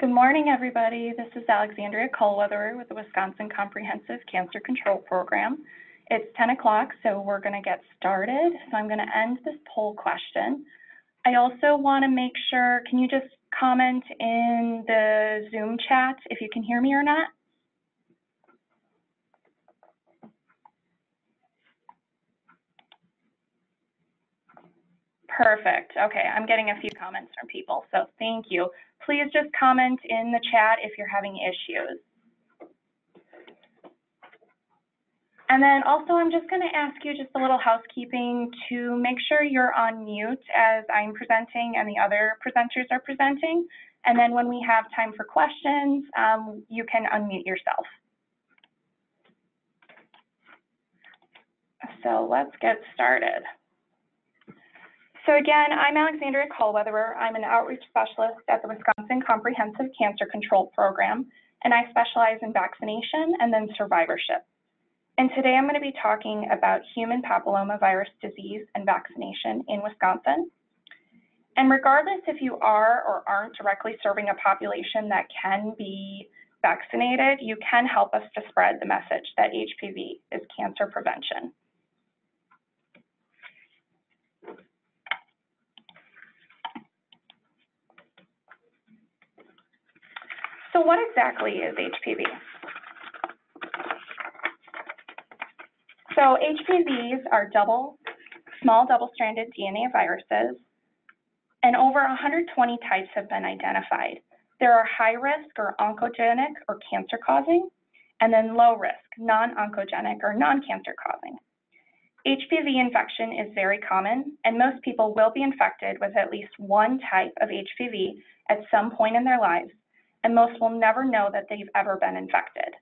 Good morning, everybody. This is Alexandria Cull with the Wisconsin Comprehensive Cancer Control Program. It's 10 o'clock, so we're going to get started. So I'm going to end this poll question. I also want to make sure, can you just comment in the Zoom chat if you can hear me or not? Perfect. Okay, I'm getting a few comments from people, so thank you. Please just comment in the chat if you're having issues. And then also, I'm just going to ask you just a little housekeeping to make sure you're on mute as I'm presenting and the other presenters are presenting. And then when we have time for questions, you can unmute yourself. So let's get started. So again, I'm Alexandria Cull. I'm an outreach specialist at the Wisconsin Comprehensive Cancer Control Program, and I specialize in vaccination and then survivorship. And today I'm going to be talking about human papillomavirus disease and vaccination in Wisconsin. And regardless if you are or aren't directly serving a population that can be vaccinated, you can help us to spread the message that HPV is cancer prevention. So what exactly is HPV? So HPVs are small double-stranded DNA viruses, and over 120 types have been identified. There are high-risk or oncogenic or cancer-causing, and then low-risk, non-oncogenic or non-cancer-causing. HPV infection is very common, and most people will be infected with at least one type of HPV at some point in their lives, and most will never know that they've ever been infected.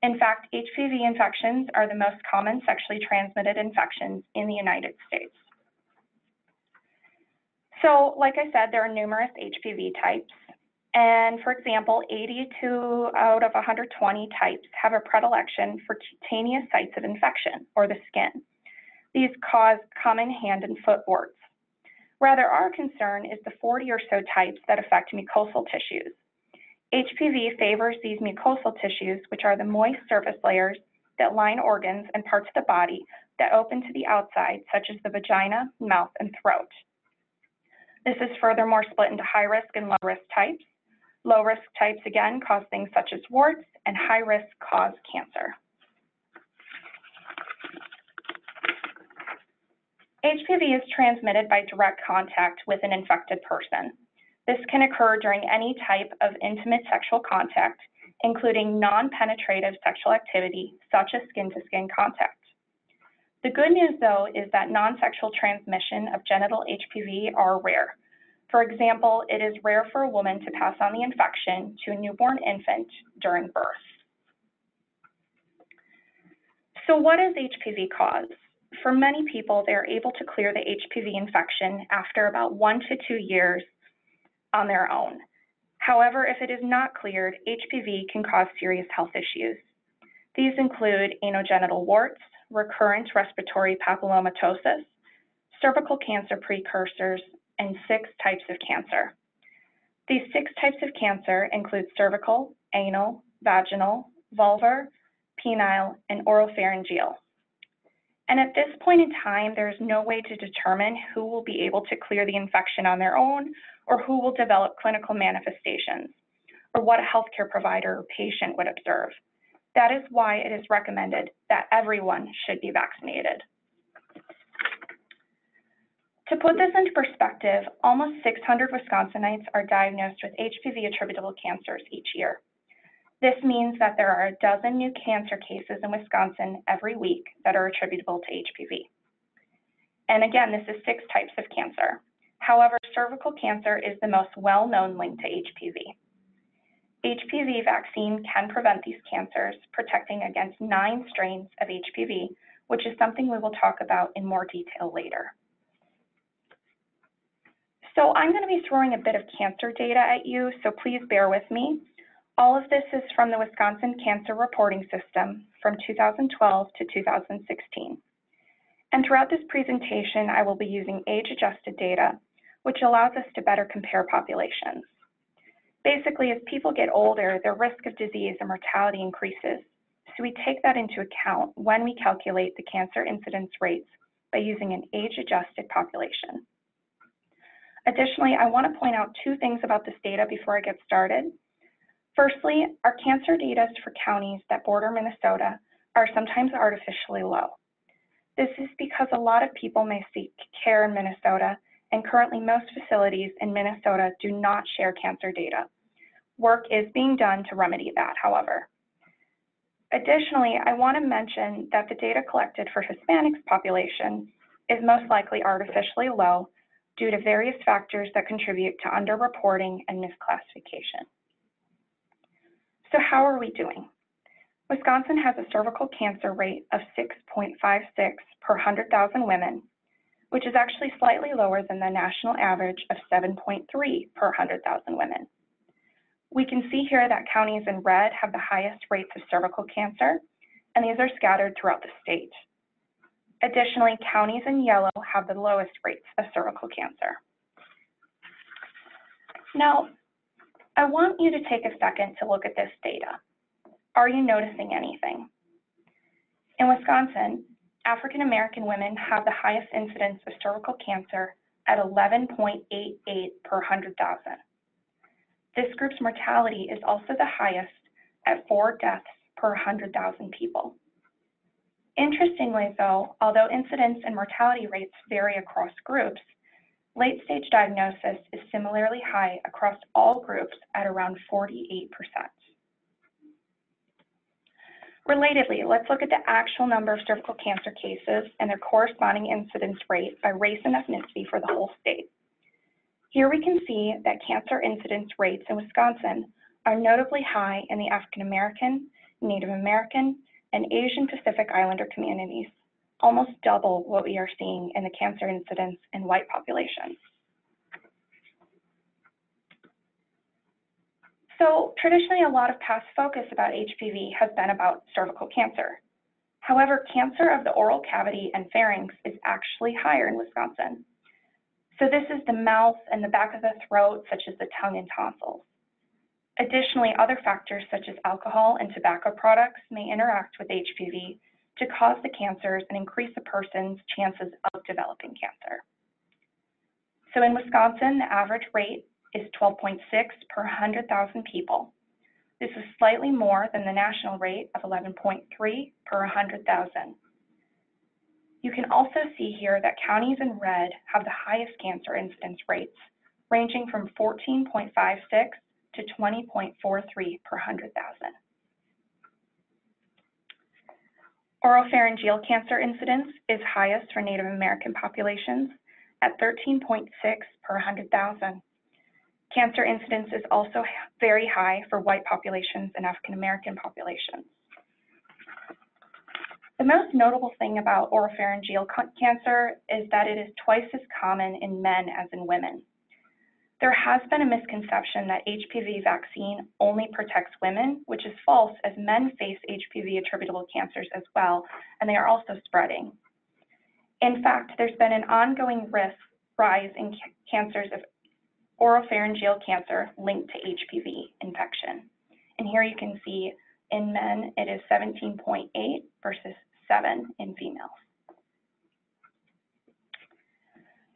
In fact, HPV infections are the most common sexually transmitted infections in the United States. So, like I said, there are numerous HPV types. And for example, 82 out of 120 types have a predilection for cutaneous sites of infection, or the skin. These cause common hand and foot warts. Rather, our concern is the 40 or so types that affect mucosal tissues. HPV favors these mucosal tissues, which are the moist surface layers that line organs and parts of the body that open to the outside, such as the vagina, mouth, and throat. This is furthermore split into high-risk and low-risk types. Low-risk types, again, cause things such as warts, and high-risk cause cancer. HPV is transmitted by direct contact with an infected person. This can occur during any type of intimate sexual contact, including non-penetrative sexual activity, such as skin-to-skin contact. The good news, though, is that non-sexual transmission of genital HPV are rare. For example, it is rare for a woman to pass on the infection to a newborn infant during birth. So what does HPV cause? For many people, they are able to clear the HPV infection after about 1 to 2 years on their own. However, if it is not cleared, HPV can cause serious health issues. These include anogenital warts, recurrent respiratory papillomatosis, cervical cancer precursors, and 6 types of cancer. These 6 types of cancer include cervical, anal, vaginal, vulvar, penile, and oropharyngeal. And at this point in time, there is no way to determine who will be able to clear the infection on their own or who will develop clinical manifestations, or what a healthcare provider or patient would observe. That is why it is recommended that everyone should be vaccinated. To put this into perspective, almost 600 Wisconsinites are diagnosed with HPV-attributable cancers each year. This means that there are a dozen new cancer cases in Wisconsin every week that are attributable to HPV. And again, this is 6 types of cancer. However, cervical cancer is the most well-known link to HPV. HPV vaccine can prevent these cancers, protecting against 9 strains of HPV, which is something we will talk about in more detail later. So I'm going to be throwing a bit of cancer data at you, so please bear with me. All of this is from the Wisconsin Cancer Reporting System from 2012 to 2016. And throughout this presentation, I will be using age-adjusted data, which allows us to better compare populations. Basically, as people get older, their risk of disease and mortality increases. So we take that into account when we calculate the cancer incidence rates by using an age-adjusted population. Additionally, I want to point out two things about this data before I get started. Firstly, our cancer data for counties that border Minnesota are sometimes artificially low. This is because a lot of people may seek care in Minnesota, and currently most facilities in Minnesota do not share cancer data. Work is being done to remedy that, however. Additionally, I want to mention that the data collected for Hispanics population is most likely artificially low due to various factors that contribute to underreporting and misclassification. So how are we doing? Wisconsin has a cervical cancer rate of 6.56 per 100,000 women, which is actually slightly lower than the national average of 7.3 per 100,000 women. We can see here that counties in red have the highest rates of cervical cancer, and these are scattered throughout the state. Additionally, counties in yellow have the lowest rates of cervical cancer. Now, I want you to take a second to look at this data. Are you noticing anything? In Wisconsin, African American women have the highest incidence of cervical cancer at 11.88 per 100,000. This group's mortality is also the highest at 4 deaths per 100,000 people. Interestingly, though, although incidence and mortality rates vary across groups, late-stage diagnosis is similarly high across all groups at around 48%. Relatedly, let's look at the actual number of cervical cancer cases and their corresponding incidence rate by race and ethnicity for the whole state. Here we can see that cancer incidence rates in Wisconsin are notably high in the African American, Native American, and Asian Pacific Islander communities, almost double what we are seeing in the cancer incidence in white populations. So traditionally, a lot of past focus about HPV has been about cervical cancer. However, cancer of the oral cavity and pharynx is actually higher in Wisconsin. So this is the mouth and the back of the throat, such as the tongue and tonsils. Additionally, other factors such as alcohol and tobacco products may interact with HPV to cause the cancers and increase a person's chances of developing cancer. So in Wisconsin, the average rate is 12.6 per 100,000 people. This is slightly more than the national rate of 11.3 per 100,000. You can also see here that counties in red have the highest cancer incidence rates, ranging from 14.56 to 20.43 per 100,000. Oropharyngeal cancer incidence is highest for Native American populations at 13.6 per 100,000. Cancer incidence is also very high for white populations and African American populations. The most notable thing about oropharyngeal cancer is that it is twice as common in men as in women. There has been a misconception that HPV vaccine only protects women, which is false, as men face HPV-attributable cancers as well, and they are also spreading. In fact, there's been an ongoing rise in cancers of oropharyngeal cancer linked to HPV infection. And here you can see in men, it is 17.8 versus 7 in females.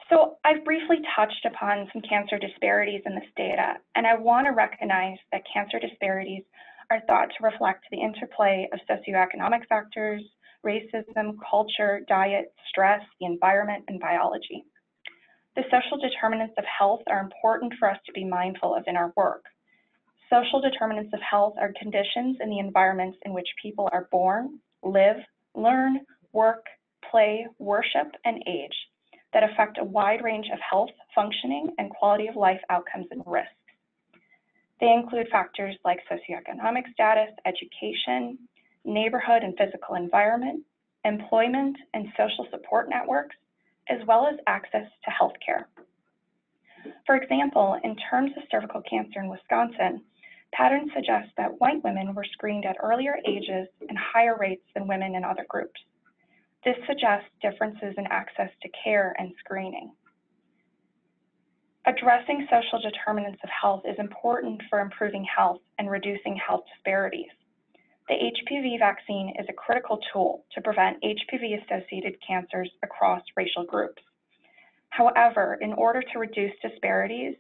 So I've briefly touched upon some cancer disparities in this data, and I want to recognize that cancer disparities are thought to reflect the interplay of socioeconomic factors, racism, culture, diet, stress, the environment, and biology. The social determinants of health are important for us to be mindful of in our work. Social determinants of health are conditions in the environments in which people are born, live, learn, work, play, worship, and age that affect a wide range of health, functioning, and quality of life outcomes and risks. They include factors like socioeconomic status, education, neighborhood and physical environment, employment and social support networks, as well as access to health care. For example, in terms of cervical cancer in Wisconsin, patterns suggest that white women were screened at earlier ages and higher rates than women in other groups. This suggests differences in access to care and screening. Addressing social determinants of health is important for improving health and reducing health disparities. The HPV vaccine is a critical tool to prevent HPV-associated cancers across racial groups. However, in order to reduce disparities,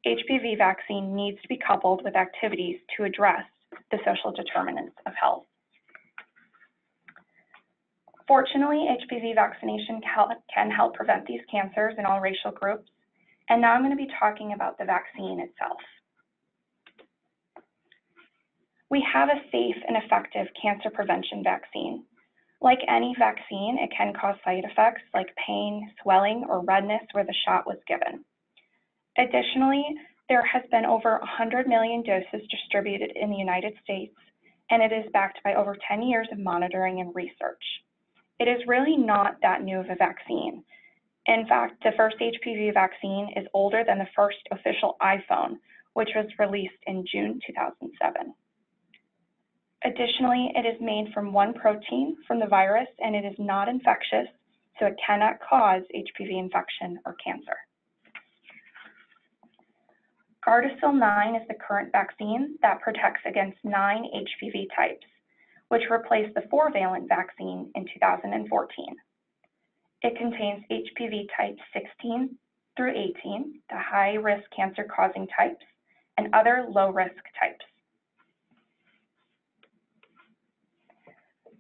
HPV vaccine needs to be coupled with activities to address the social determinants of health. Fortunately, HPV vaccination can help prevent these cancers in all racial groups, and now I'm going to be talking about the vaccine itself. We have a safe and effective cancer prevention vaccine. Like any vaccine, it can cause side effects like pain, swelling, or redness where the shot was given. Additionally, there has been over 100 million doses distributed in the United States, and it is backed by over 10 years of monitoring and research. It is really not that new of a vaccine. In fact, the first HPV vaccine is older than the first official iPhone, which was released in June 2007. Additionally, it is made from one protein from the virus, and it is not infectious, so it cannot cause HPV infection or cancer. Gardasil 9 is the current vaccine that protects against 9 HPV types, which replaced the 4-valent vaccine in 2014. It contains HPV types 16 through 18, the high-risk cancer-causing types, and other low-risk types.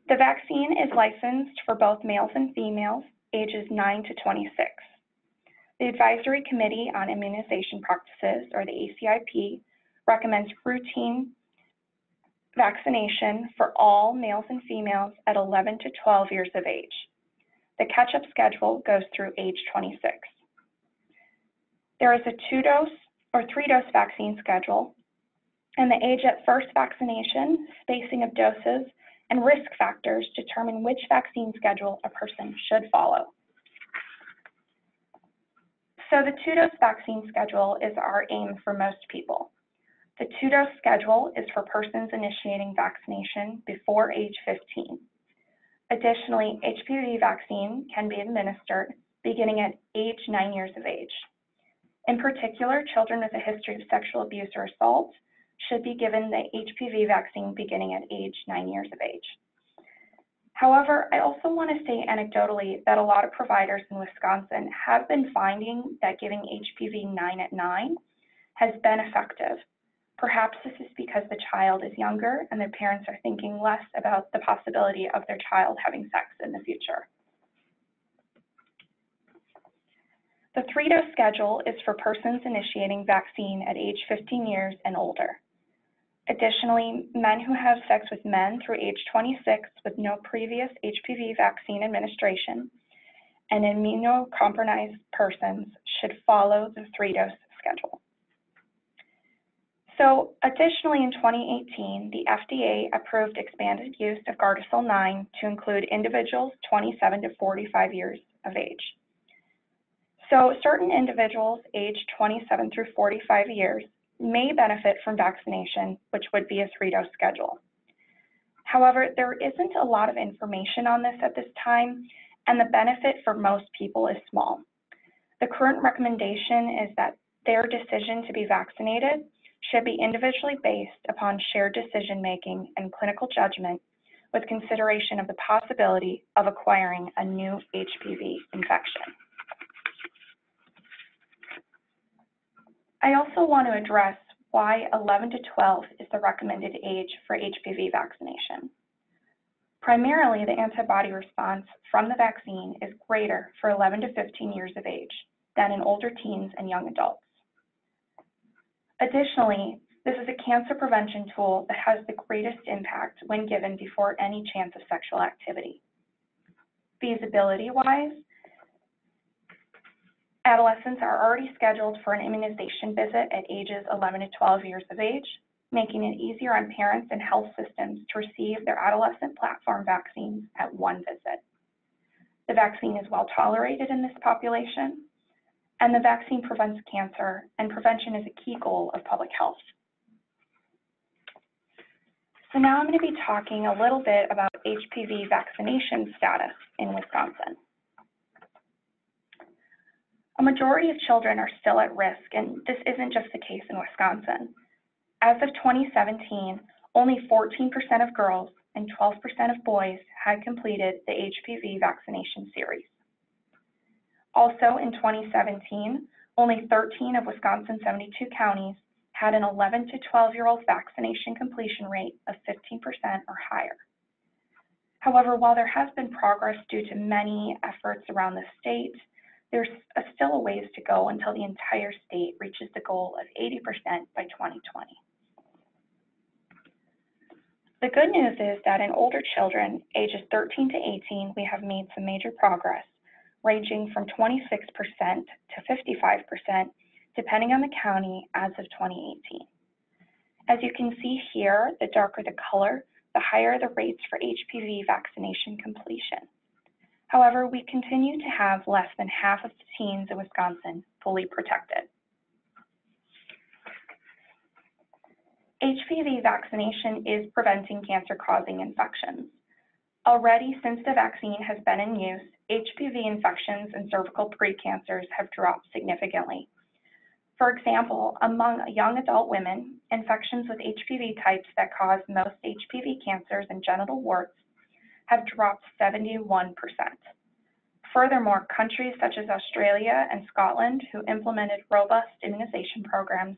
The vaccine is licensed for both males and females, ages 9 to 26. The Advisory Committee on Immunization Practices, or the ACIP, recommends routine vaccination for all males and females at 11 to 12 years of age. The catch-up schedule goes through age 26. There is a 2-dose or 3-dose vaccine schedule, and the age at first vaccination, spacing of doses, and risk factors determine which vaccine schedule a person should follow. So the 2-dose vaccine schedule is our aim for most people. The 2-dose schedule is for persons initiating vaccination before age 15. Additionally, HPV vaccine can be administered beginning at age 9 years of age. In particular, children with a history of sexual abuse or assault should be given the HPV vaccine beginning at age 9 years of age. However, I also want to say anecdotally that a lot of providers in Wisconsin have been finding that giving HPV 9 at 9 has been effective. Perhaps this is because the child is younger and their parents are thinking less about the possibility of their child having sex in the future. The 3-dose schedule is for persons initiating vaccine at age 15 years and older. Additionally, men who have sex with men through age 26 with no previous HPV vaccine administration and immunocompromised persons should follow the 3-dose schedule. So, additionally, in 2018, the FDA approved expanded use of Gardasil 9 to include individuals 27 to 45 years of age. So, certain individuals aged 27 through 45 years may benefit from vaccination, which would be a 3-dose schedule. However, there isn't a lot of information on this at this time, and the benefit for most people is small. The current recommendation is that their decision to be vaccinated should be individually based upon shared decision-making and clinical judgment with consideration of the possibility of acquiring a new HPV infection. I also want to address why 11 to 12 is the recommended age for HPV vaccination. Primarily, the antibody response from the vaccine is greater for 11 to 15 years of age than in older teens and young adults. Additionally, this is a cancer prevention tool that has the greatest impact when given before any chance of sexual activity. Feasibility-wise, adolescents are already scheduled for an immunization visit at ages 11 to 12 years of age, making it easier on parents and health systems to receive their adolescent platform vaccines at one visit. The vaccine is well tolerated in this population, and the vaccine prevents cancer, and prevention is a key goal of public health. So now I'm going to be talking a little bit about HPV vaccination status in Wisconsin. A majority of children are still at risk, and this isn't just the case in Wisconsin. As of 2017, only 14% of girls and 12% of boys had completed the HPV vaccination series. Also in 2017, only 13 of Wisconsin's 72 counties had an 11 to 12-year-old vaccination completion rate of 15% or higher. However, while there has been progress due to many efforts around the state, there's still a ways to go until the entire state reaches the goal of 80% by 2020. The good news is that in older children, ages 13 to 18, we have made some major progress, ranging from 26% to 55%, depending on the county as of 2018. As you can see here, the darker the color, the higher the rates for HPV vaccination completion. However, we continue to have less than half of the teens in Wisconsin fully protected. HPV vaccination is preventing cancer-causing infections. Already, since the vaccine has been in use, HPV infections and cervical precancers have dropped significantly. For example, among young adult women, infections with HPV types that cause most HPV cancers and genital warts have dropped 71%. Furthermore, countries such as Australia and Scotland, who implemented robust immunization programs,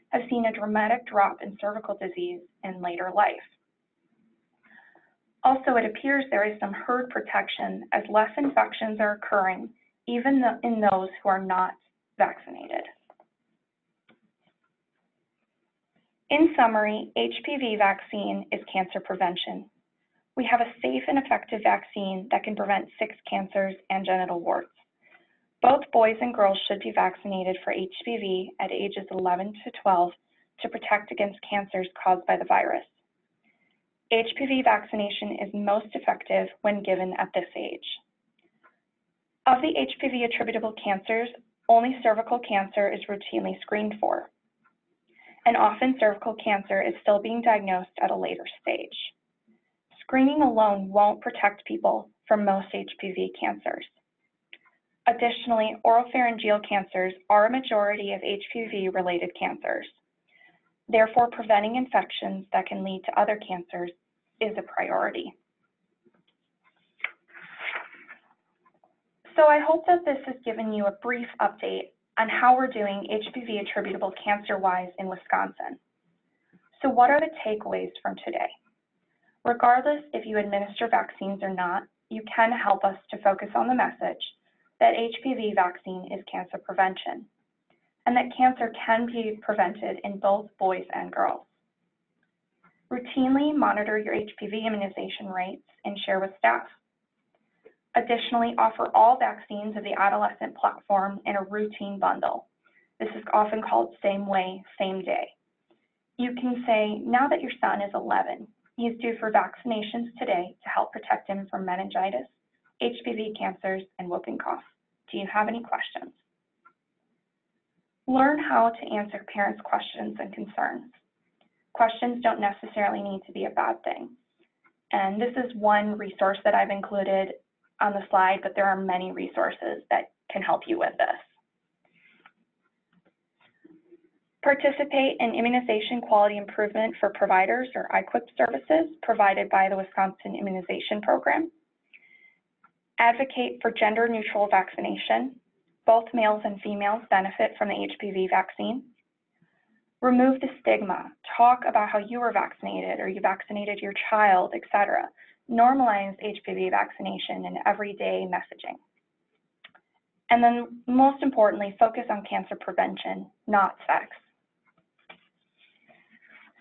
have seen a dramatic drop in cervical disease in later life. Also, it appears there is some herd protection as less infections are occurring even in those who are not vaccinated. In summary, HPV vaccine is cancer prevention. We have a safe and effective vaccine that can prevent 6 cancers and genital warts. Both boys and girls should be vaccinated for HPV at ages 11 to 12 to protect against cancers caused by the virus. HPV vaccination is most effective when given at this age. Of the HPV attributable cancers, only cervical cancer is routinely screened for, and often cervical cancer is still being diagnosed at a later stage. Screening alone won't protect people from most HPV cancers. Additionally, oropharyngeal cancers are a majority of HPV-related cancers. Therefore, preventing infections that can lead to other cancers is a priority. So I hope that this has given you a brief update on how we're doing HPV attributable cancer-wise in Wisconsin. So what are the takeaways from today? Regardless if you administer vaccines or not, you can help us to focus on the message that HPV vaccine is cancer prevention, and that cancer can be prevented in both boys and girls. Routinely monitor your HPV immunization rates and share with staff. Additionally, offer all vaccines of the adolescent platform in a routine bundle. This is often called same way, same day. You can say, now that your son is 11, he is due for vaccinations today to help protect him from meningitis, HPV cancers, and whooping cough. Do you have any questions? Learn how to answer parents' questions and concerns. Questions don't necessarily need to be a bad thing. And this is one resource that I've included on the slide, but there are many resources that can help you with this. Participate in immunization quality improvement for providers or IQIP services provided by the Wisconsin Immunization Program. Advocate for gender-neutral vaccination. Both males and females benefit from the HPV vaccine. Remove the stigma. Talk about how you were vaccinated or you vaccinated your child, etc. Normalize HPV vaccination in everyday messaging. And then most importantly, focus on cancer prevention, not sex.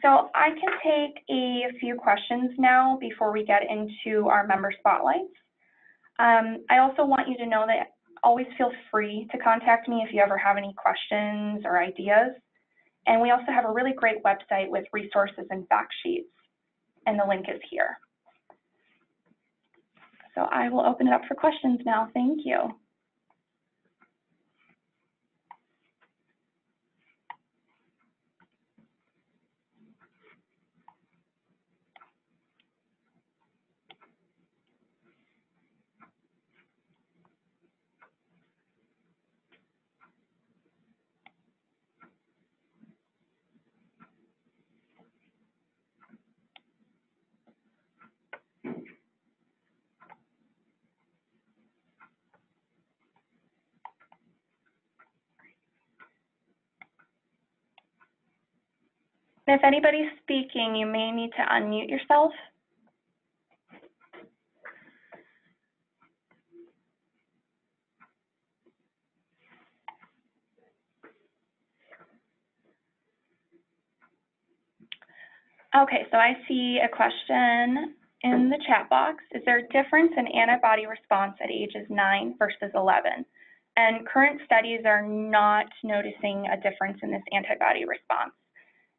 So I can take a few questions now before we get into our member spotlights. I also want you to know that always feel free to contact me if you ever have any questions or ideas. And we also have a really great website with resources and fact sheets, and the link is here. So I will open it up for questions now. Thank you. If anybody's speaking, you may need to unmute yourself. Okay, so I see a question in the chat box. Is there a difference in antibody response at ages 9 versus 11? And current studies are not noticing a difference in this antibody response.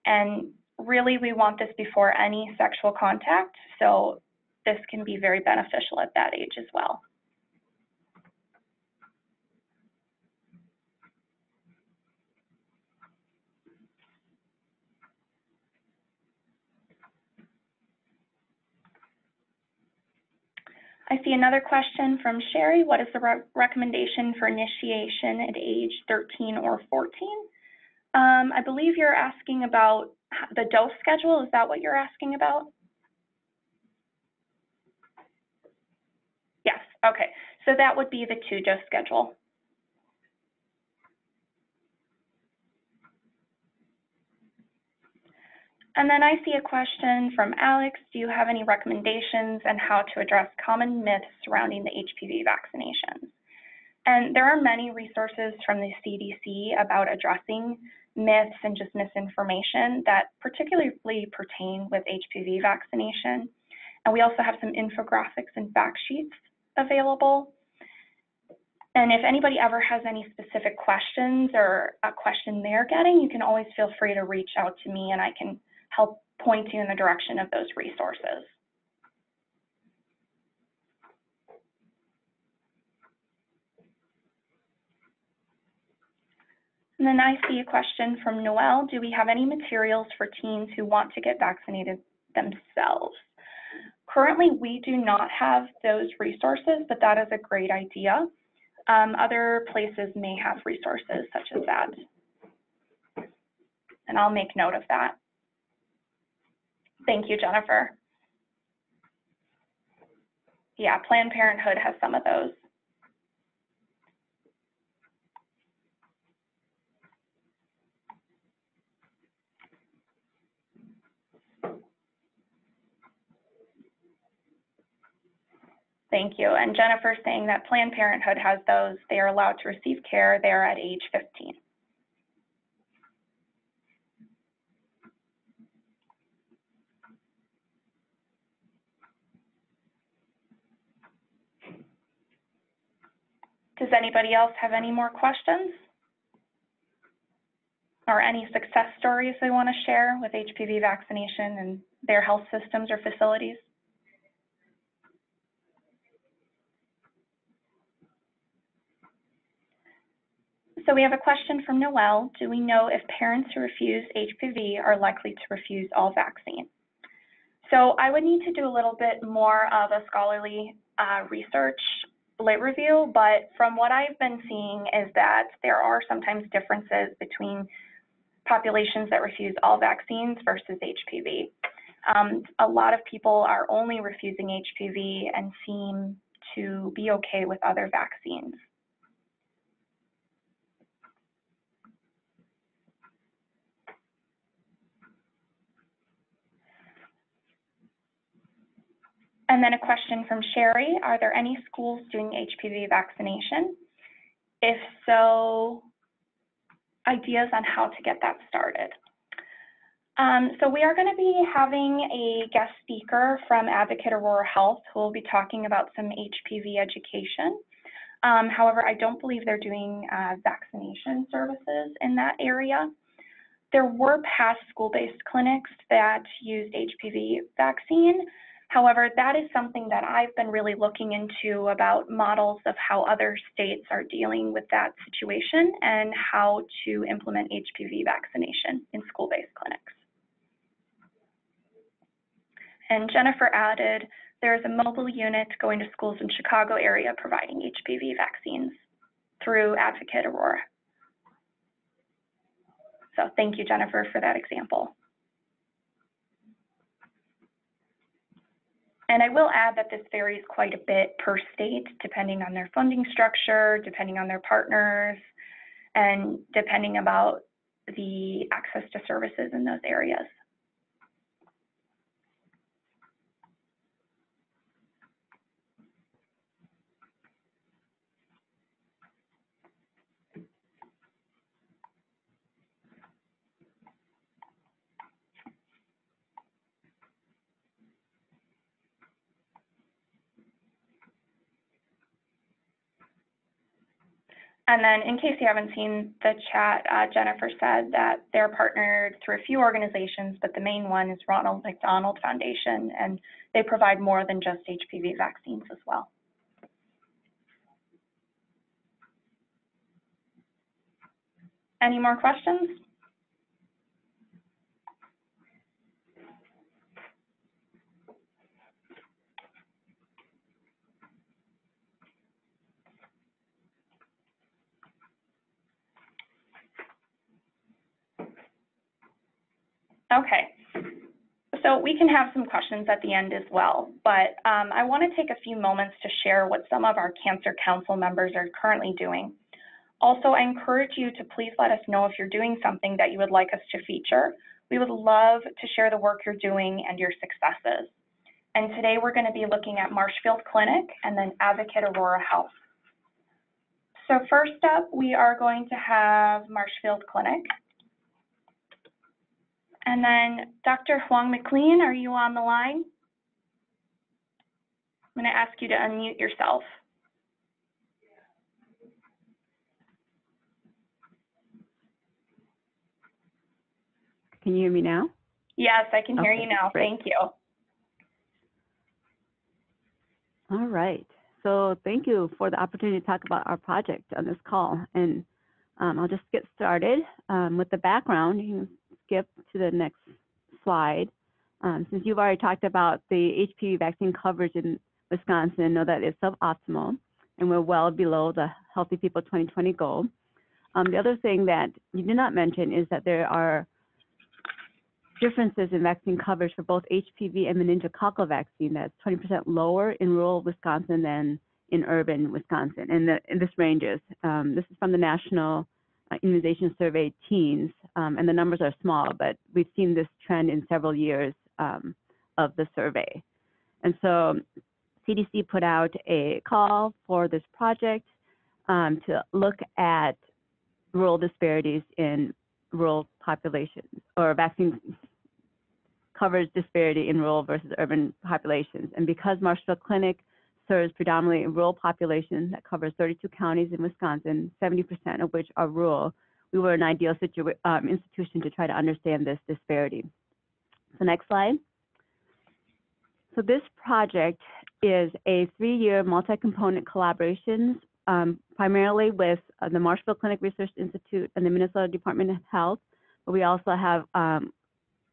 And really, we want this before any sexual contact, so this can be very beneficial at that age as well. I see another question from Sherry. What is the recommendation for initiation at age 13 or 14? I believe you're asking about the dose schedule. Is that what you're asking about? Yes, okay. So that would be the 2-dose schedule. And then I see a question from Alex. Do you have any recommendations on how to address common myths surrounding the HPV vaccinations? And there are many resources from the CDC about addressing myths and just misinformation that particularly pertain with HPV vaccination. And we also have some infographics and fact sheets available. And if anybody ever has any specific questions or a question they're getting, you can always feel free to reach out to me and I can help point you in the direction of those resources. And then I see a question from Noelle. Do we have any materials for teens who want to get vaccinated themselves? Currently, we do not have those resources, but that is a great idea. Other places may have resources such as that. And I'll make note of that. Thank you, Jennifer. Yeah, Planned Parenthood has some of those. Thank you. And Jennifer's saying that Planned Parenthood has those. They are allowed to receive care there at age 15. Does anybody else have any more questions? Or any success stories they want to share with HPV vaccination and their health systems or facilities? So we have a question from Noelle. Do we know if parents who refuse HPV are likely to refuse all vaccine? So I would need to do a little bit more of a scholarly research lit review, but from what I've been seeing is that there are sometimes differences between populations that refuse all vaccines versus HPV. A lot of people are only refusing HPV and seem to be okay with other vaccines. And then a question from Sherry, are there any schools doing HPV vaccination? If so, ideas on how to get that started. So we are going to be having a guest speaker from Advocate Aurora Health who will be talking about some HPV education. However, I don't believe they're doing vaccination services in that area. There were past school-based clinics that used HPV vaccine. However, that is something that I've been really looking into about models of how other states are dealing with that situation and how to implement HPV vaccination in school-based clinics. And Jennifer added, there's a mobile unit going to schools in Chicago area providing HPV vaccines through Advocate Aurora. So thank you, Jennifer, for that example. And I will add that this varies quite a bit per state, depending on their funding structure, depending on their partners, and depending about the access to services in those areas. And then in case you haven't seen the chat, Jennifer said that they're partnered through a few organizations, but the main one is Ronald McDonald Foundation, and they provide more than just HPV vaccines as well. Any more questions? Okay, so we can have some questions at the end as well, but I want to take a few moments to share what some of our Cancer Council members are currently doing. Also, I encourage you to please let us know if you're doing something that you would like us to feature. We would love to share the work you're doing and your successes. And today we're going to be looking at Marshfield Clinic and then Advocate Aurora Health. So first up, we are going to have Marshfield Clinic. And then Dr. Huang McLean, are you on the line? I'm going to ask you to unmute yourself. Can you hear me now? Yes, I can hear you now. Great. Thank you. All right. So thank you for the opportunity to talk about our project on this call. And I'll just get started with the background. You can skip to the next slide. Since you've already talked about the HPV vaccine coverage in Wisconsin, know that it's suboptimal, and we're well below the Healthy People 2020 goal. The other thing that you did not mention is that there are differences in vaccine coverage for both HPV and meningococcal vaccine that's 20% lower in rural Wisconsin than in urban Wisconsin, and this ranges. This is from the National Immunization Survey Teens, and the numbers are small, but we've seen this trend in several years of the survey. And so CDC put out a call for this project to look at rural disparities in rural populations, or vaccine coverage disparity in rural versus urban populations. And because Marshfield Clinic serves predominantly a rural population that covers 32 counties in Wisconsin, 70% of which are rural, we were an ideal institution to try to understand this disparity. So next slide. So this project is a 3-year multi-component collaboration, primarily with the Marshfield Clinic Research Institute and the Minnesota Department of Health, but we also have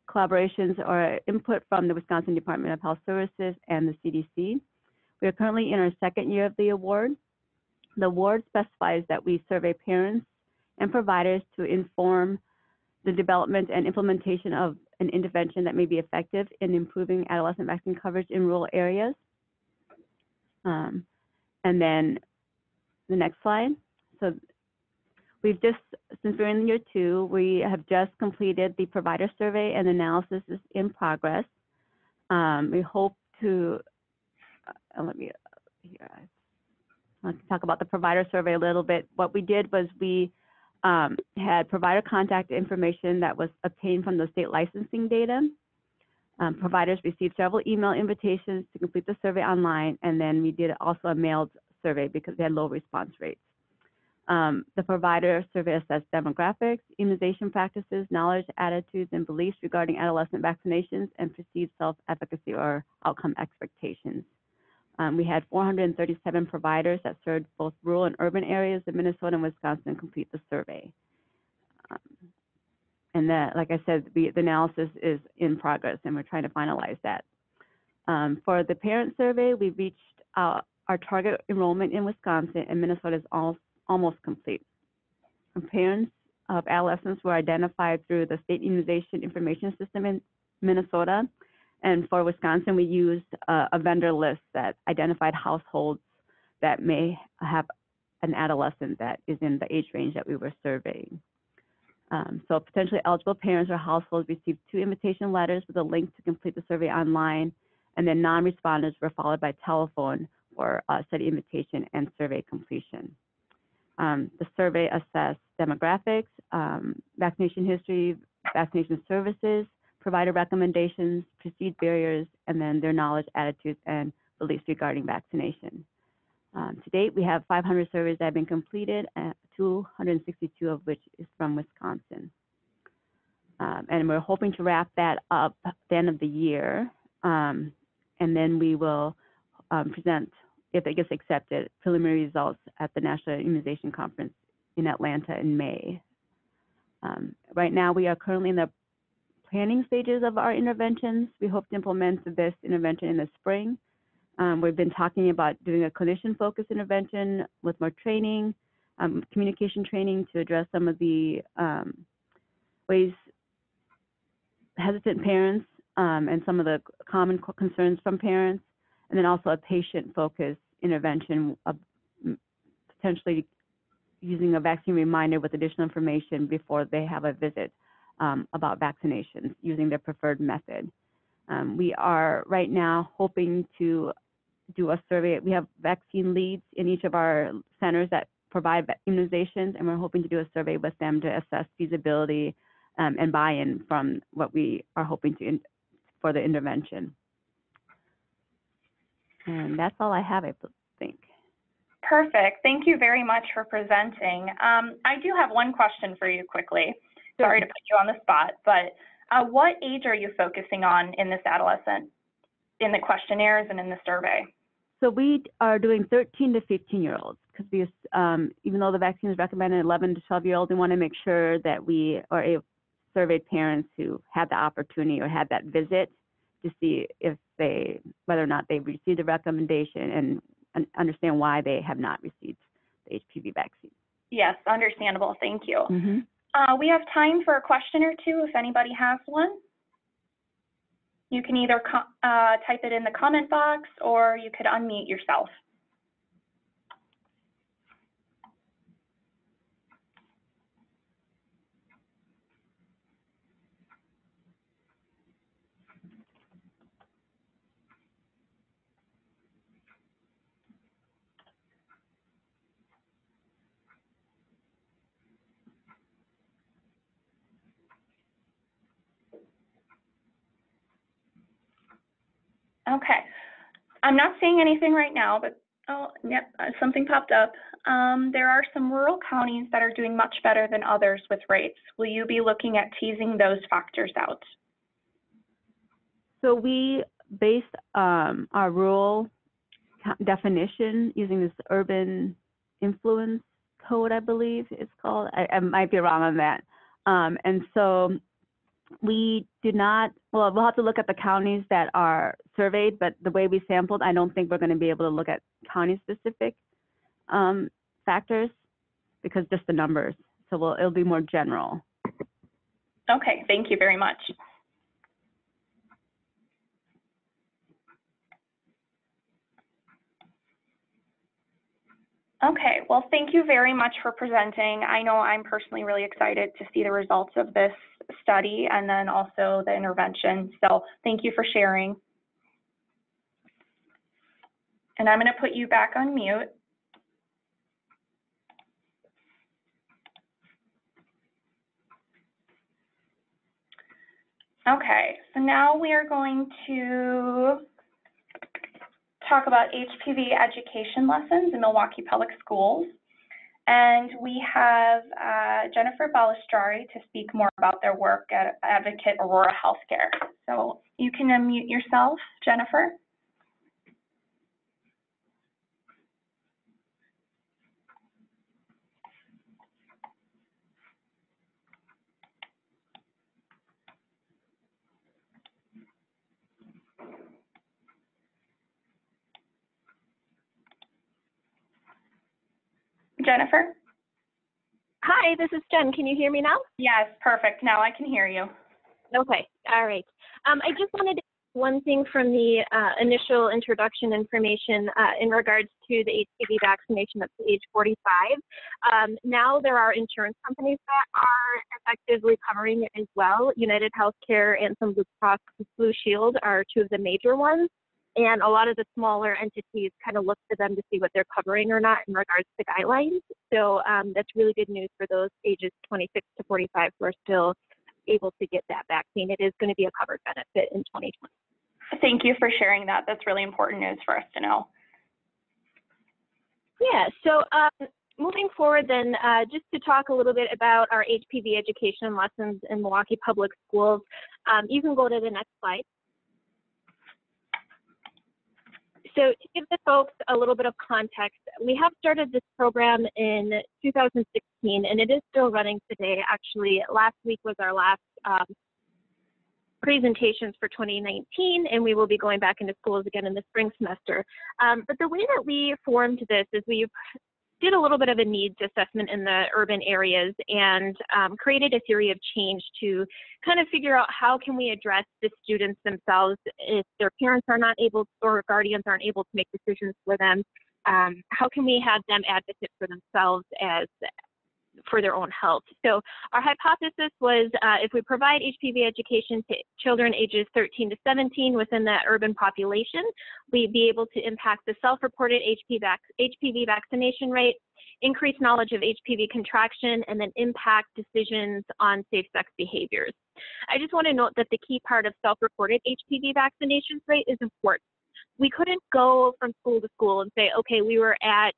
collaborations or input from the Wisconsin Department of Health Services and the CDC. We are currently in our 2nd year of the award. The award specifies that we survey parents and providers to inform the development and implementation of an intervention that may be effective in improving adolescent vaccine coverage in rural areas. And then the next slide. So we've just, since we're in year 2, we have just completed the provider survey, and analysis is in progress. We hope to, let me, here, let's talk about the provider survey a little bit. What we did was we had provider contact information that was obtained from the state licensing data. Providers received several email invitations to complete the survey online, and then we did also a mailed survey because they had low response rates. The provider survey assessed demographics, immunization practices, knowledge, attitudes, and beliefs regarding adolescent vaccinations, and perceived self-efficacy or outcome expectations. We had 437 providers that served both rural and urban areas of Minnesota and Wisconsin complete the survey. And that, like I said, the analysis is in progress, and we're trying to finalize that. For the parent survey, we reached our target enrollment in Wisconsin, and Minnesota is almost complete. Parents of adolescents were identified through the State Immunization Information System in Minnesota. And for Wisconsin, we used a vendor list that identified households that may have an adolescent that is in the age range that we were surveying. So potentially eligible parents or households received 2 invitation letters with a link to complete the survey online, and then non-responders were followed by telephone for study invitation and survey completion. The survey assessed demographics, vaccination history, vaccination services, provider recommendations, perceived barriers, and then their knowledge, attitudes, and beliefs regarding vaccination. To date, we have 500 surveys that have been completed, 262 of which is from Wisconsin. And we're hoping to wrap that up at the end of the year. And then we will present, if it gets accepted, preliminary results at the National Immunization Conference in Atlanta in May. Right now, we are currently in the planning stages of our interventions. We hope to implement this intervention in the spring. We've been talking about doing a clinician-focused intervention with more training, communication training to address some of the ways hesitant parents and some of the common concerns from parents, and then also a patient-focused intervention of potentially using a vaccine reminder with additional information before they have a visit about vaccinations using their preferred method. We are right now hoping to do a survey. We have vaccine leads in each of our centers that provide immunizations, and we're hoping to do a survey with them to assess feasibility and buy-in from what we are hoping to for the intervention. And that's all I have, I think. Perfect. Thank you very much for presenting. I do have one question for you quickly. Sorry to put you on the spot, but what age are you focusing on in this adolescent, in the questionnaires and in the survey? So we are doing 13 to 15-year-olds because even though the vaccine is recommended 11 to 12-year-olds, we want to make sure that we are surveyed parents who had the opportunity or had that visit to see if whether or not they received the recommendation and understand why they have not received the HPV vaccine. Yes, understandable. Thank you. Mm-hmm. We have time for a question or two if anybody has one. You can either type it in the comment box or you could unmute yourself. Okay, I'm not seeing anything right now, but oh, yep, something popped up. There are some rural counties that are doing much better than others with rates. Will you be looking at teasing those factors out? So we based our rural definition using this urban influence code, I believe it's called. I might be wrong on that. And so we did not, well, we'll have to look at the counties that are surveyed, but the way we sampled, I don't think we're going to be able to look at county-specific factors because just the numbers. So it'll be more general. Okay, thank you very much. Okay, well, thank you very much for presenting. I know I'm personally really excited to see the results of this study and then also the intervention. So thank you for sharing. And I'm going to put you back on mute. Okay, so now we are going to talk about HPV education lessons in Milwaukee Public Schools. And we have Jennifer Balistrari to speak more about their work at Advocate Aurora Healthcare. So you can unmute yourself, Jennifer. Jennifer? Hi, this is Jen. Can you hear me now? Yes, perfect. Now I can hear you. Okay, all right. I just wanted to one thing from the initial introduction information in regards to the HPV vaccination up to age 45. Now there are insurance companies that are effectively covering it as well. United Healthcare and some Blue Cross Blue Shield are two of the major ones. And a lot of the smaller entities kind of look to them to see what they're covering or not in regards to guidelines. So that's really good news for those ages 26 to 45 who are still able to get that vaccine. It is going to be a covered benefit in 2020. Thank you for sharing that. That's really important news for us to know. Yeah, so moving forward then, just to talk a little bit about our HPV education lessons in Milwaukee Public Schools, you can go to the next slide. So to give the folks a little bit of context, we have started this program in 2016, and it is still running today. Actually, last week was our last presentations for 2019, and we will be going back into schools again in the spring semester. But the way that we formed this is we did a little bit of a needs assessment in the urban areas and created a theory of change to kind of figure out how can we address the students themselves if their parents are not able or guardians aren't able to make decisions for them. How can we have them advocate for themselves for their own health? So our hypothesis was if we provide HPV education to children ages 13 to 17 within that urban population, we'd be able to impact the self-reported HPV vaccination rate, increase knowledge of HPV contraction, and then impact decisions on safe sex behaviors. I just want to note that the key part of self-reported HPV vaccination rate is important. We couldn't go from school to school and say, okay, we were at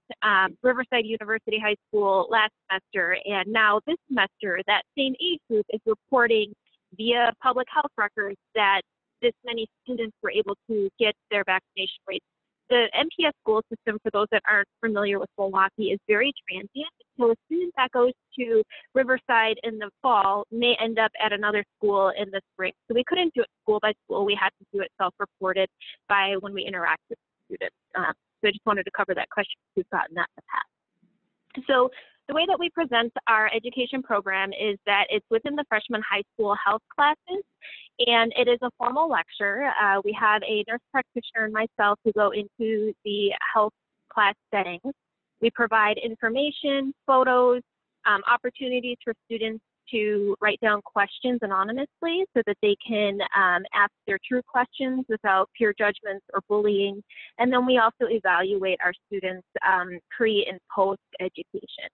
Riverside University High School last semester, and now this semester, that same age group is reporting via public health records that this many students were able to get their vaccination rates. The MPS school system, for those that aren't familiar with Milwaukee, is very transient. So a student that goes to Riverside in the fall may end up at another school in the spring. So we couldn't do it school by school. We had to do it self-reported by when we interact with students. So I just wanted to cover that question. We've gotten that in the past. So the way that we present our education program is that it's within the freshman high school health classes, and it is a formal lecture. We have a nurse practitioner and myself who go into the health class settings. We provide information, photos, opportunities for students to write down questions anonymously so that they can ask their true questions without peer judgments or bullying. And then we also evaluate our students' pre and post education.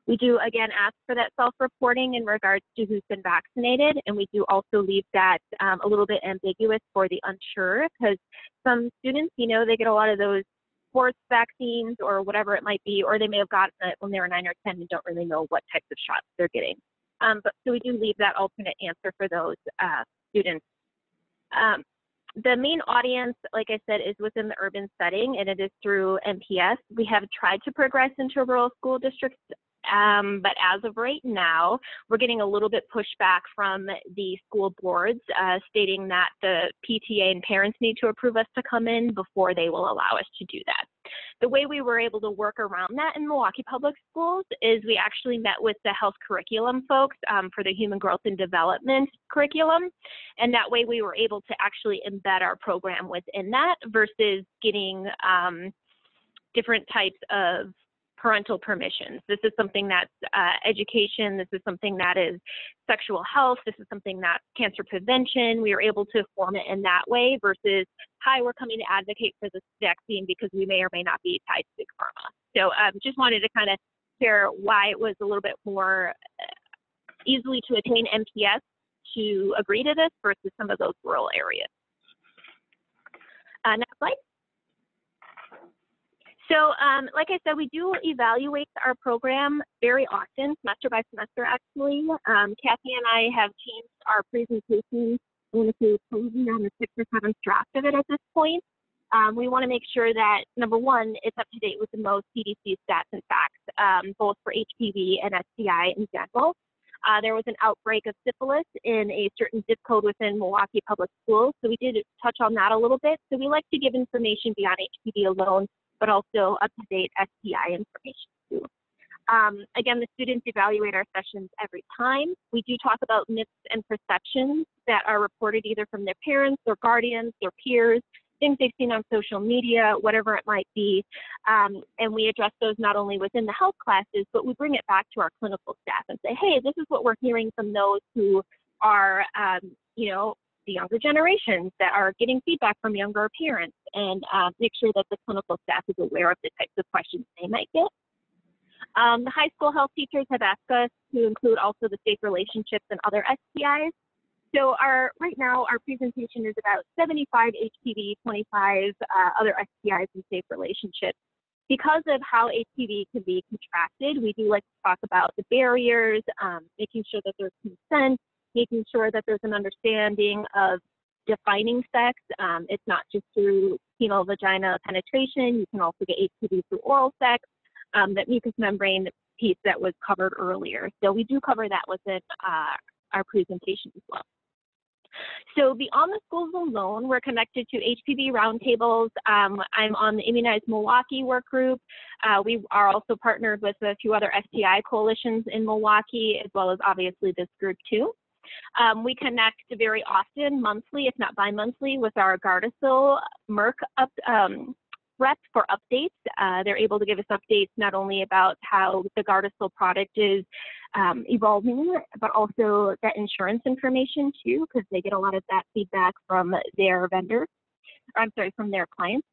We do, again, ask for that self-reporting in regards to who's been vaccinated, and we do also leave that a little bit ambiguous for the unsure, because some students, you know, they get a lot of those sports vaccines or whatever it might be, or they may have gotten it when they were 9 or 10 and don't really know what types of shots they're getting. But so we do leave that alternate answer for those students. The main audience, like I said, is within the urban setting, and it is through MPS. We have tried to progress into rural school districts, but as of right now, we're getting a little bit pushback from the school boards stating that the PTA and parents need to approve us to come in before they will allow us to do that. The way we were able to work around that in Milwaukee Public Schools is we actually met with the health curriculum folks for the human growth and development curriculum. And that way we were able to actually embed our program within that versus getting different types of parental permissions. This is something that's education. This is something that is sexual health. This is something that's cancer prevention. We are able to form it in that way versus, hi, we're coming to advocate for this vaccine because we may or may not be tied to Big Pharma. So just wanted to kind of share why it was a little bit more easily to attain MPS to agree to this versus some of those rural areas. Next slide. So like I said, we do evaluate our program very often, semester by semester, actually. Kathy and I have changed our presentation. I'm going to say probably on the 6th or 7th draft of it at this point. We want to make sure that, number one, it's up to date with the most CDC stats and facts, both for HPV and STI in general. There was an outbreak of syphilis in a certain zip code within Milwaukee Public Schools, so we did touch on that a little bit. So we like to give information beyond HPV alone, but also up-to-date STI information too. Again, the students evaluate our sessions every time. We do talk about myths and perceptions that are reported either from their parents, their guardians, their peers, things they've seen on social media, whatever it might be. And we address those not only within the health classes, but we bring it back to our clinical staff and say, hey, this is what we're hearing from those who are, you know, the younger generations that are getting feedback from younger parents, and make sure that the clinical staff is aware of the types of questions they might get. The high school health teachers have asked us to include also the safe relationships and other STIs. So right now, our presentation is about 75 HPV, 25 other STIs and safe relationships. because of how HPV can be contracted, we do like to talk about the barriers, making sure that there's consent, making sure that there's an understanding of defining sex. It's not just through penile vagina penetration. You can also get HPV through oral sex, that mucous membrane piece that was covered earlier. So we do cover that within our presentation as well. So beyond the schools alone, we're connected to HPV roundtables. I'm on the Immunize Milwaukee work group. We are also partnered with a few other STI coalitions in Milwaukee, as well as obviously this group too. We connect very often, monthly, if not bi-monthly, with our Gardasil Merck rep for updates. They're able to give us updates not only about how the Gardasil product is evolving, but also that insurance information too, because they get a lot of that feedback from their vendors, from their clients.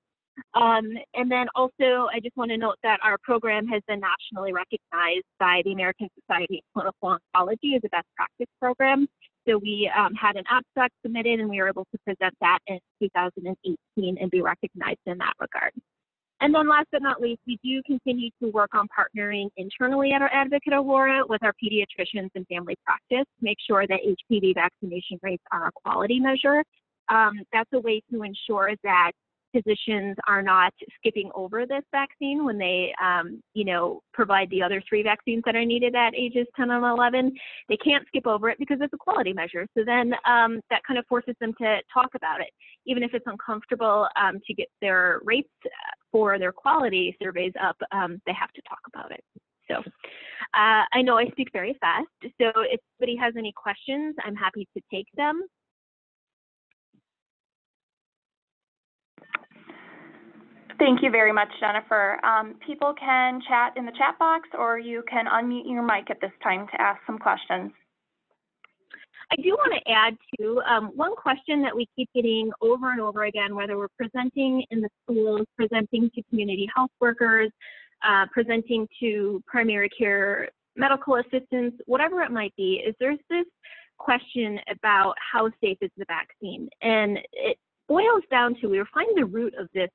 And then also, I just want to note that our program has been nationally recognized by the American Society of Clinical Oncology as a best practice program. So we had an abstract submitted, and we were able to present that in 2018 and be recognized in that regard. And then last but not least, we do continue to work on partnering internally at our Advocate Aurora with our pediatricians and family practice to make sure that HPV vaccination rates are a quality measure. That's a way to ensure that physicians are not skipping over this vaccine when they, provide the other 3 vaccines that are needed at ages 10 and 11. They can't skip over it because it's a quality measure. So then that kind of forces them to talk about it. Even if it's uncomfortable to get their rates for their quality surveys up, they have to talk about it. So I know I speak very fast. So if anybody has any questions, I'm happy to take them. Thank you very much, Jennifer. People can chat in the chat box, or you can unmute your mic at this time to ask some questions. I do want to add to one question that we keep getting over and over again, whether we're presenting in the schools, presenting to community health workers, presenting to primary care medical assistants, whatever it might be, is there's this question about how safe is the vaccine. And it boils down to, we're finding the root of this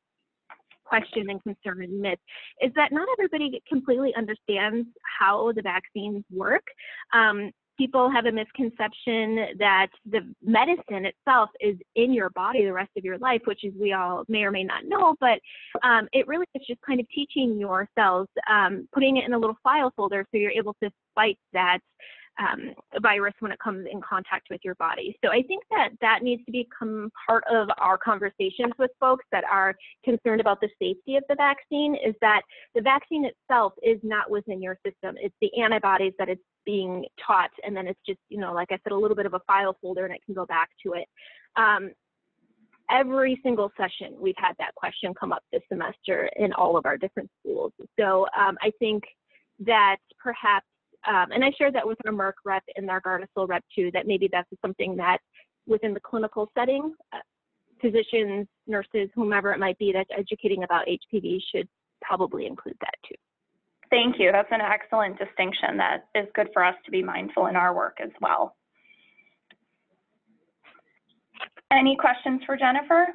question and concern and myth is that not everybody completely understands how the vaccines work. People have a misconception that the medicine itself is in your body the rest of your life, which is we all may or may not know, but it really is just kind of teaching your cells, putting it in a little file folder so you're able to fight that virus when it comes in contact with your body. So I think that that needs to become part of our conversations with folks that are concerned about the safety of the vaccine, is that the vaccine itself is not within your system. It's the antibodies that it's being taught, and then it's just, like I said, a little bit of a file folder and it can go back to it. Every single session, we've had that question come up this semester in all of our different schools. So I think that perhaps and I shared that with our Merck rep and our Gardasil rep too, that maybe that's something that within the clinical setting, physicians, nurses, whomever it might be that's educating about HPV should probably include that too. Thank you. That's an excellent distinction that is good for us to be mindful in our work as well. Any questions for Jennifer?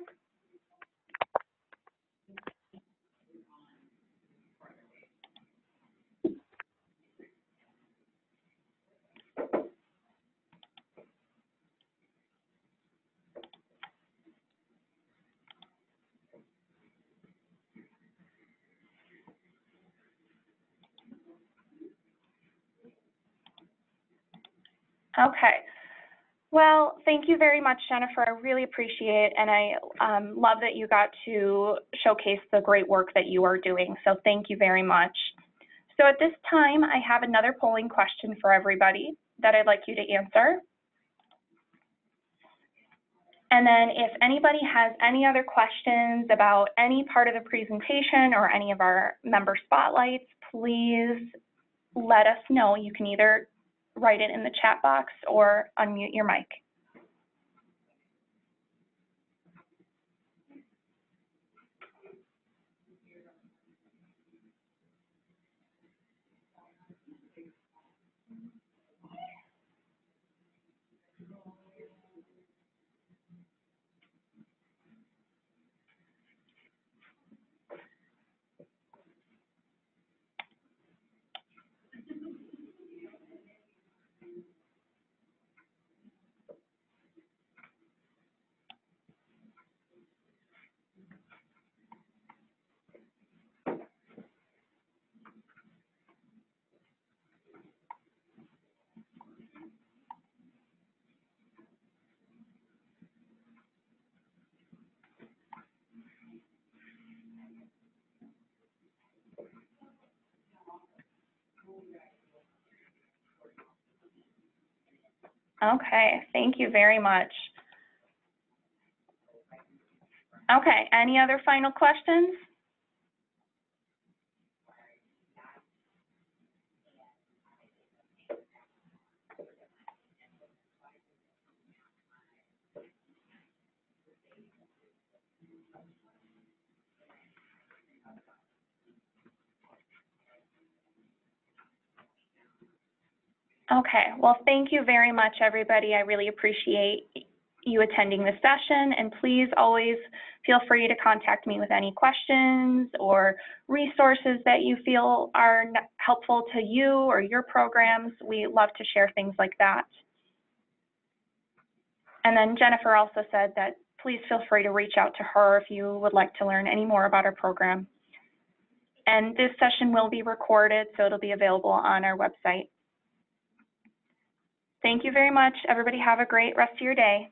Okay. Well, thank you very much, Jennifer. I really appreciate it, and I love that you got to showcase the great work that you are doing. So thank you very much. So at this time, I have another polling question for everybody that I'd like you to answer. And then if anybody has any other questions about any part of the presentation or any of our member spotlights, please let us know. You can either write it in the chat box or unmute your mic. Okay, thank you very much. Okay, any other final questions? Okay, well, thank you very much, everybody. I really appreciate you attending this session, and please always feel free to contact me with any questions or resources that you feel are helpful to you or your programs. We love to share things like that. And then Jennifer also said that please feel free to reach out to her if you would like to learn any more about our program. And this session will be recorded, so it'll be available on our website. Thank you very much. Everybody have a great rest of your day.